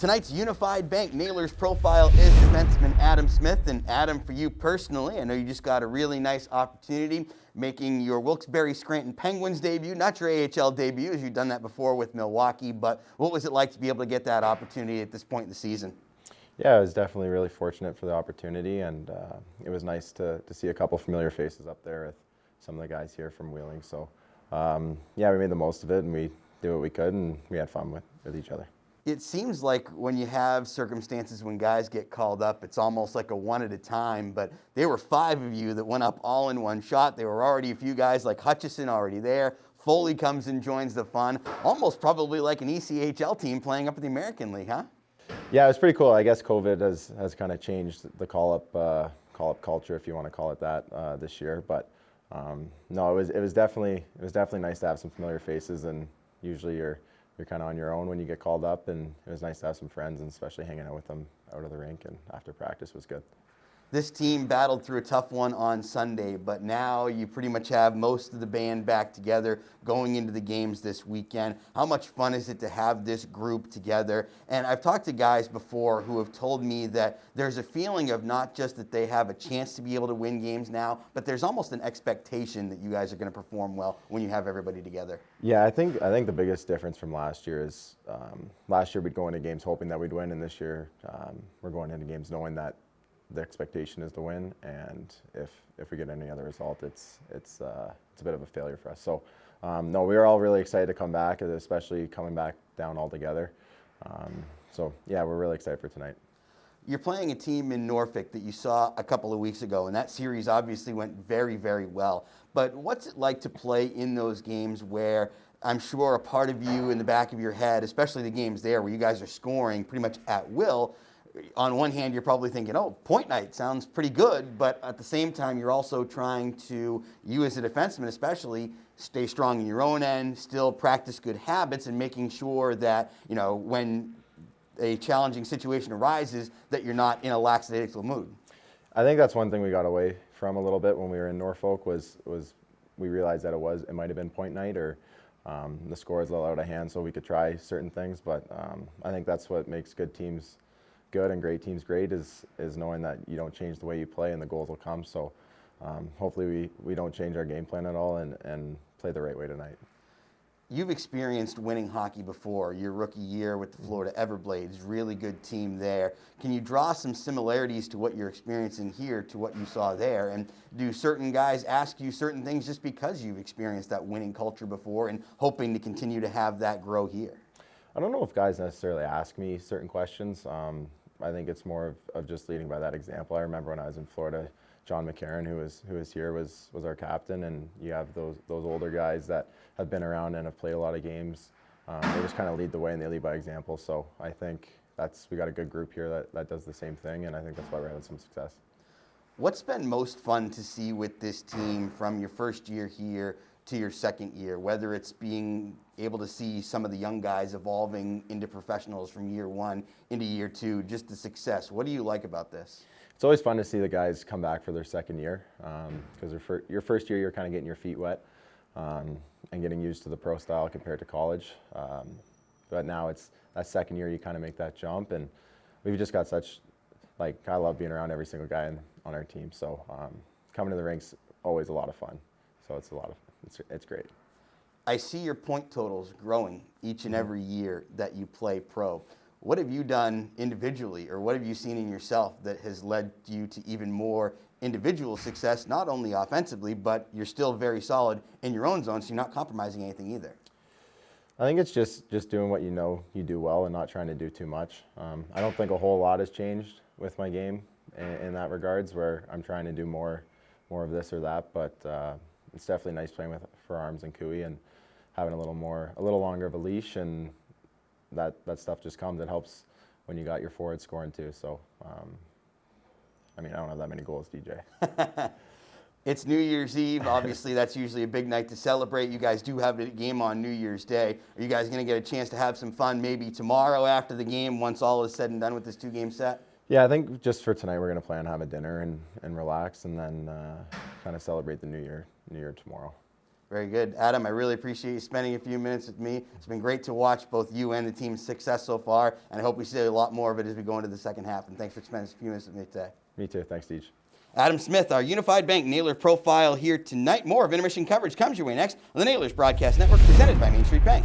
Tonight's Unified Bank Nailers profile is defenseman Adam Smith. And Adam, for you personally, I know you just got a really nice opportunity making your Wilkes-Barre Scranton Penguins debut, not your AHL debut, as you've done that before with Milwaukee, but what was it like to be able to get that opportunity at this point in the season? Yeah, I was definitely really fortunate for the opportunity, and it was nice to see a couple familiar faces up there with some of the guys here from Wheeling. So, yeah, we made the most of it, and we did what we could, and we had fun with each other. It seems like when you have circumstances when guys get called up, it's almost like a one at a time, but there were 5 of you that went up all in one shot. There were already a few guys like Hutchison already there. Foley comes and joins the fun, almost probably like an ECHL team playing up in the American League, huh? Yeah, it was pretty cool. I guess COVID has kind of changed the call-up culture, if you want to call it that, this year. But no, it was definitely nice to have some familiar faces, and usually you're kind of on your own when you get called up, and it was nice to have some friends, and especially hanging out with them out of the rink and after practice was good. This team battled through a tough one on Sunday, but now you pretty much have most of the band back together going into the games this weekend. How much fun is it to have this group together? And I've talked to guys before who have told me that there's a feeling of not just that they have a chance to be able to win games now, but there's almost an expectation that you guys are going to perform well when you have everybody together. Yeah, I think the biggest difference from last year is last year we'd go into games hoping that we'd win, and this year we're going into games knowing that the expectation is to win, and if we get any other result, it's a bit of a failure for us. So no, we were all really excited to come back, especially coming back down all together. So yeah, we're really excited for tonight. You're playing a team in Norfolk that you saw a couple of weeks ago, and that series obviously went very, very well. But what's it like to play in those games where I'm sure a part of you in the back of your head, especially the games there where you guys are scoring pretty much at will, on one hand, you're probably thinking, oh, point night sounds pretty good, but at the same time, you're also trying to, you as a defenseman especially, stay strong in your own end, still practice good habits, and making sure that, you know, when a challenging situation arises, that you're not in a lackadaisical mood. I think that's one thing we got away from a little bit when we were in Norfolk was we realized that it might have been point night, or the score was a little out of hand, so we could try certain things, but I think that's what makes good teams good and great teams great is knowing that you don't change the way you play and the goals will come. So hopefully we don't change our game plan at all and play the right way tonight. You've experienced winning hockey before. Your rookie year with the Florida Everblades, really good team there. Can you draw some similarities to what you're experiencing here to what you saw there? And do certain guys ask you certain things just because you've experienced that winning culture before and hoping to continue to have that grow here? I don't know if guys necessarily ask me certain questions. I think it's more of just leading by that example. I remember when I was in Florida, John McCarron, who was here, was our captain, and you have those older guys that have been around and have played a lot of games. They just kind of lead the way, and they lead by example. So I think we got a good group here that does the same thing, and I think that's why we're having some success. What's been most fun to see with this team from your first year here to your second year, whether it's being able to see some of the young guys evolving into professionals from year 1 into year 2, just the success? What do you like about this? It's always fun to see the guys come back for their second year, because your first year you're kind of getting your feet wet and getting used to the pro style compared to college. But now it's that second year you kind of make that jump, and we've just got I love being around every single guy on our team. So coming to the rink's always a lot of fun. So it's great. I see your point totals growing each and every year that you play pro. What have you done individually, or what have you seen in yourself that has led you to even more individual success, not only offensively, but you're still very solid in your own zone, so you're not compromising anything either? I think it's just doing what you know you do well and not trying to do too much. I don't think a whole lot has changed with my game in that regards, where I'm trying to do more of this or that, but it's definitely nice playing for Arms and Cooey and having a little longer of a leash, and that stuff just comes. It helps when you got your forward scoring too. So, I mean, I don't have that many goals, DJ. It's New Year's Eve. Obviously, that's usually a big night to celebrate. You guys do have a game on New Year's Day. Are you guys going to get a chance to have some fun maybe tomorrow after the game once all is said and done with this 2-game set? Yeah, I think just for tonight we're going to plan on have a dinner and relax, and then kind of celebrate the New Year tomorrow. Very good. Adam, I really appreciate you spending a few minutes with me. It's been great to watch both you and the team's success so far, and I hope we see a lot more of it as we go into the second half. And thanks for spending a few minutes with me today. Me too. Thanks, Deej. Adam Smith, our Unified Bank Nailers profile here tonight. More of intermission coverage comes your way next on the Nailers Broadcast Network, presented by Main Street Bank.